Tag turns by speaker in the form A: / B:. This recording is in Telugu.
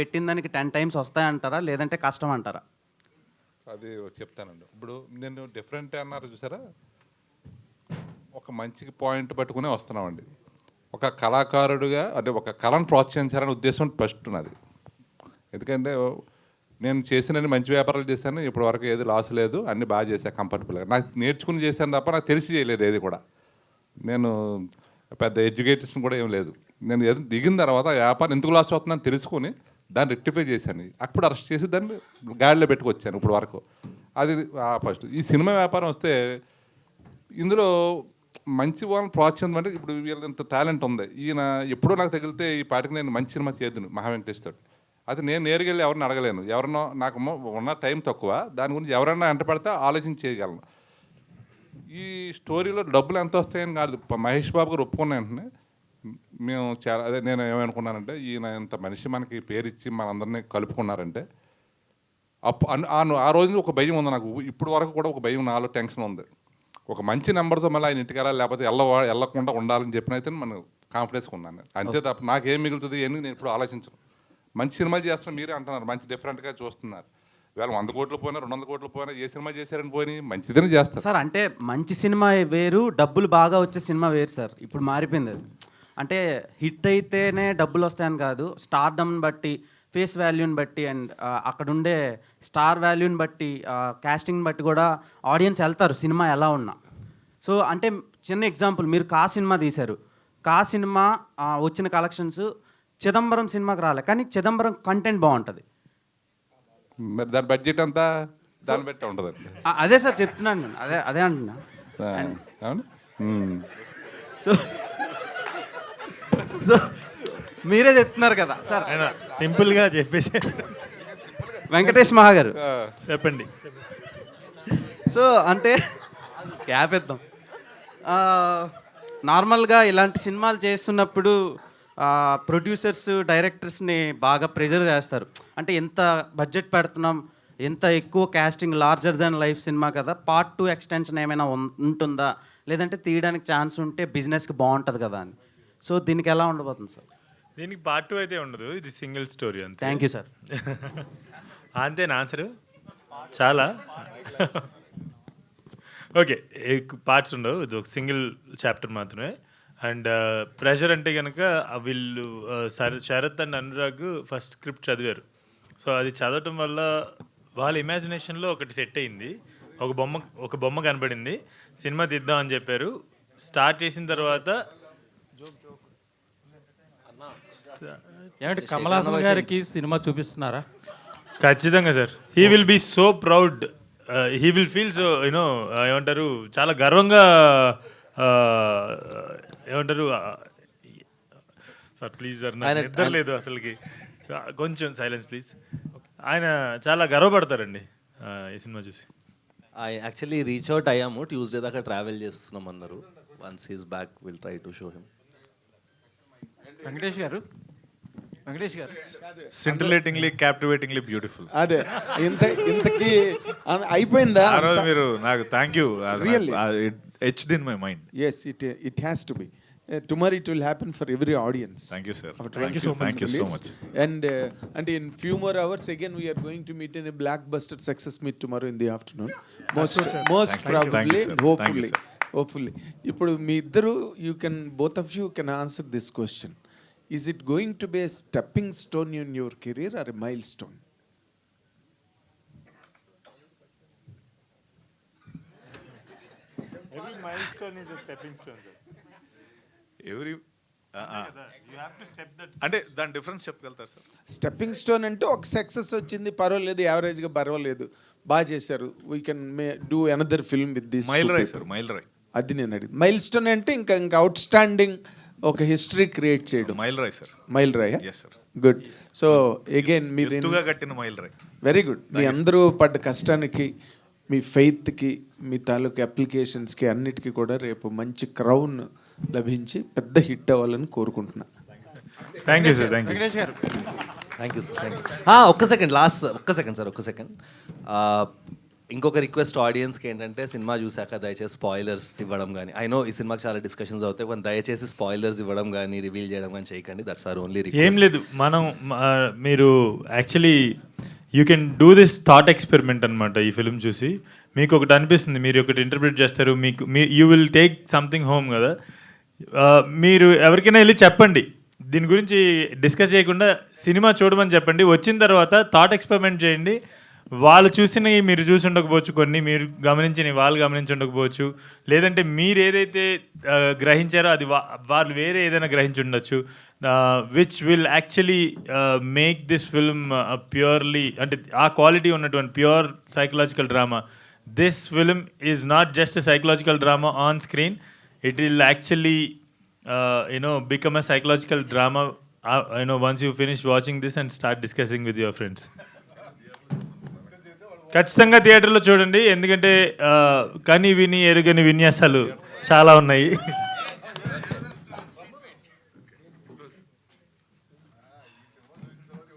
A: పెట్టిన దానికి 10 టైమ్స్ వస్తాయంటారా, లేదంటే కష్టం అంటారా?
B: అది చెప్తానండి. ఇప్పుడు నేను డిఫరెంట్ అన్నారు చూసారా, ఒక మంచి పాయింట్ పట్టుకునే వస్తున్నామండి. ఒక కళాకారుడిగా అంటే ఒక కళను ప్రోత్సహించాలనే ఉద్దేశం ఫస్ట్ ఉన్నది. ఎందుకంటే నేను చేసిన మంచి వ్యాపారాలు చేశాను, ఇప్పటి వరకు ఏది లాస్ లేదు, అన్నీ బాగా చేశాను కంఫర్టబుల్గా. నాకు నేర్చుకుని చేశాను తప్ప నాకు తెలిసి చేయలేదు ఏది కూడా. నేను పెద్ద ఎడ్యుకేషన్ కూడా ఏం లేదు. నేను ఏదో దిగిన తర్వాత ఆ వ్యాపారం ఎందుకు లాస్ అవుతుందని తెలుసుకొని దాన్ని రెక్టిఫై చేశాను. అప్పుడు అరెస్ట్ చేసి దాన్ని గాడిలో పెట్టుకొచ్చాను ఇప్పుడు వరకు. అది ఫస్ట్. ఈ సినిమా వ్యాపారం వస్తే ఇందులో మంచి వాళ్ళని ప్రోత్సహించడం అంటే ఇప్పుడు వీళ్ళ ఇంత టాలెంట్ ఉంది, ఈయన ఎప్పుడో నాకు తగిలితే ఈ పాటికి నేను మంచి సినిమా చేద్దును మహావెంకటేష్ తోటి. అది నేను నేరుగా వెళ్ళి ఎవరిని అడగలేను, ఎవరినో నాకు ఉన్న టైం తక్కువ, దాని గురించి ఎవరైనా వెంట పడితే ఆలోచించి చేయగలను. ఈ స్టోరీలో డబ్బులు ఎంత వస్తాయని కాదు, మహేష్ బాబు గారు ఒప్పుకున్న వెంటనే మేము చాలా అదే నేను ఏమనుకున్నానంటే, ఈయన ఇంత మనిషి మనకి పేరు ఇచ్చి మనందరినీ కలుపుకున్నారంటే ఆ రోజు ఒక భయం ఉంది నాకు, ఇప్పుడు వరకు కూడా ఒక భయం, నాలో టెన్షన్ ఉంది. ఒక మంచి నెంబర్తో మళ్ళీ ఆయన ఇంటికి వెళ్ళాలి, లేకపోతే వెళ్ళకుండా ఉండాలని చెప్పినైతే మనం కాన్ఫిడెన్స్గా ఉన్నాను. అంతే తప్ప నాకేం మిగులుతుంది అని నేను ఇప్పుడు ఆలోచించను. మంచి సినిమాలు చేస్తున్నారు, మీరే అంటున్నారు మంచి డిఫరెంట్గా చూస్తున్నారు. వేళ 100 కోట్లు పోయినా 200 కోట్లు పోయినా ఏ సినిమా చేశారని పోయి మంచిదని చేస్తారు
A: సార్. అంటే మంచి సినిమా వేరు, డబ్బులు బాగా వచ్చే సినిమా వేరు సార్. ఇప్పుడు మారిపోయింది అది. అంటే హిట్ అయితేనే డబ్బులు వస్తాయని కాదు, స్టార్డమ్ని బట్టి, ఫేస్ వాల్యూని బట్టి, అండ్ అక్కడ ఉండే స్టార్ వాల్యూని బట్టి, కాస్టింగ్ని బట్టి కూడా ఆడియన్స్ వెళ్తారు సినిమా ఎలా ఉన్నా. సో అంటే చిన్న ఎగ్జాంపుల్, మీరు కా సినిమా తీశారు, కా సినిమా వచ్చిన కలెక్షన్స్ చిదంబరం సినిమాకి రాలే, కానీ చిదంబరం కంటెంట్ బాగుంటుంది.
B: మరి దాని బడ్జెట్ అంతా దాన్ని బట్టి ఉంటుంది.
A: అదే సార్ చెప్తున్నాను నేను, అదే అంటున్నా. సో సో మీరే చెప్తున్నారు కదా సార్,
C: సింపుల్గా చెప్పేసి
A: వెంకటేష్ మహా గారు
C: చెప్పండి.
A: సో అంటే క్యాప్ ఇద్దాం. నార్మల్గా ఇలాంటి సినిమాలు చేస్తున్నప్పుడు ప్రొడ్యూసర్స్, డైరెక్టర్స్ని బాగా ప్రెజర్ చేస్తారు. అంటే ఎంత బడ్జెట్ పెడుతున్నాం, ఎంత ఎక్కువ casting, larger than life cinema కదా, పార్ట్ 2 ఎక్స్టెన్షన్ ఏమైనా ఉంటుందా, లేదంటే తీయడానికి ఛాన్స్ ఉంటే బిజినెస్కి బాగుంటుంది కదా అని. సో దీనికి ఎలా ఉండబోతుంది సార్?
C: దీనికి పార్ట్ 2 అయితే ఉండదు, ఇది సింగిల్ స్టోరీ అంతే.
A: Thank you sir.
C: అంతేనా ఆన్సరు? చాలా ఓకే. పార్ట్స్ ఉండవు, ఇది ఒక సింగిల్ చాప్టర్ మాత్రమే. అండ్ ప్రెషర్ అంటే కనుక వీళ్ళు Sharath and Anurag first script చదివారు. సో అది చదవటం వల్ల వాళ్ళ ఇమాజినేషన్లో ఒకటి సెట్ అయింది, ఒక బొమ్మ కనబడింది, సినిమా తీద్దాం అని చెప్పారు. స్టార్ట్ చేసిన తర్వాత
D: ఏమంటే కమల్ హాసన్ గారికి సినిమా చూపిస్తున్నారా?
C: ఖచ్చితంగా sir. He will be so proud, he will feel so you know ఏమంటారు, చాలా గర్వంగా, ఏమంటారు సార్, ప్లీజ్ సార్, నాకు నిద్ర లేదు అసలుకి, కొంచెం సైలెన్స్ ప్లీజ్. ఆయన చాలా గర్వపడతారండి ఈ సినిమా చూసి.
E: యాక్చువల్లీ రీచ్ అవుట్ అయ్యాము, ట్యూస్డే దాకా ట్రావెల్ చేస్తున్నాం అన్నారు. Once he's back will try to show him.
D: Venkatesh గారు
C: సింటిలేటింగ్లీ, క్యాప్టివేటింగ్లీ బ్యూటిఫుల్.
F: అదే ఇంతకి అయిపోయిందా?
C: ఆ రోజు మీరు నాకు thank you, etched in my mind.
F: Yes, it has to be. Tomorrow it will happen for every audience.
C: Thank you, sir.
F: Thank you so much. And in few more hours again we are going to meet in a blockbuster success meet tomorrow in the afternoon. Most probably, hopefully. ఇప్పుడు మీ ఇద్దరు both of you can answer this question. Is it going to be a stepping stone in your career or a milestone?
C: Every milestone is a stepping stone, sir.
G: ఎవరి
C: You have to step that.
G: అంటే దాని డిఫరెన్స్ చెప్పగలుగుతారు సార్?
F: స్టెప్పింగ్ స్టోన్ అంటే ఒక సక్సెస్ వచ్చింది, పర్వాలేదు, యావరేజ్గా పర్వాలేదు, బాగా చేశారు, we can do another film with this.
G: మైల్ రాయ్ సార్, మైల్ రాయ్.
F: అది నేను అడిగింది. మైల్ స్టోన్ అంటే ఇంకా అవుట్ స్టాండింగ్ ఒక హిస్టరీ క్రియేట్ చేయడం.
G: మైల్ రాయ్ సార్.
F: మైల్ రాయ్.
G: Yes sir.
F: Good. So again మీరు
G: ఎత్తుగా కట్టిన మైల్ రాయ్.
F: Very good. మీ అందరూ పడ్డ కష్టానికి, మీ ఫెయిత్కి, మీ తాలూకు అప్లికేషన్స్కి అన్నిటికీ కూడా రేపు మంచి క్రౌన్ లభించి పెద్ద హిట్ అవ్వాలని కోరుకుంటున్నా.
C: Thank you sir.
D: Venkatesh garu
E: thank you sir. ఒక్క సెకండ్ సార్, ఒక్క సెకండ్. ఇంకొక రిక్వెస్ట్ ఆడియన్స్కి ఏంటంటే సినిమా చూసాక దయచేసి స్పాయిలర్స్ ఇవ్వడం కానీ ఐ నో ఈ సినిమాకి చాలా డిస్కషన్స్ అవుతాయి కానీ దయచేసి స్పాయిలర్స్ ఇవ్వడం కానీ రివీల్ చేయడం కానీ చేయకండి. దట్స్ ఆర్ ఓన్లీ
C: ఏం లేదు మనం మీరు actually you can do this thought experiment అనమాట. ఈ ఫిల్మ్ చూసి మీకు ఒకటి అనిపిస్తుంది, మీరు ఒకటి ఇంటర్ప్రిట్ చేస్తారు, మీకు you will take something home కదా. మీరు ఎవరికైనా వెళ్ళి చెప్పండి, దీని గురించి డిస్కస్ చేయకుండా సినిమా చూడమని చెప్పండి. వచ్చిన తర్వాత థాట్ ఎక్స్పెరిమెంట్ చేయండి. వాళ్ళు చూసినవి మీరు చూసి ఉండకపోవచ్చు, కొన్ని మీరు గమనించినవి వాళ్ళు గమనించి ఉండకపోవచ్చు, లేదంటే మీరు ఏదైతే గ్రహించారో అది వాళ్ళు వేరే ఏదైనా గ్రహించి ఉండొచ్చు. Which will actually make this film purely అంటే ఆ క్వాలిటీ ఉన్నటువంటి pure psychological drama. This film is not just a psychological drama on screen, it will actually become a psychological drama once you finish watching this and start discussing with your friends. ఖచ్చితంగా థియేటర్లో చూడండి, ఎందుకంటే కని విని ఎరుగని విన్యాసాలు చాలా ఉన్నాయి.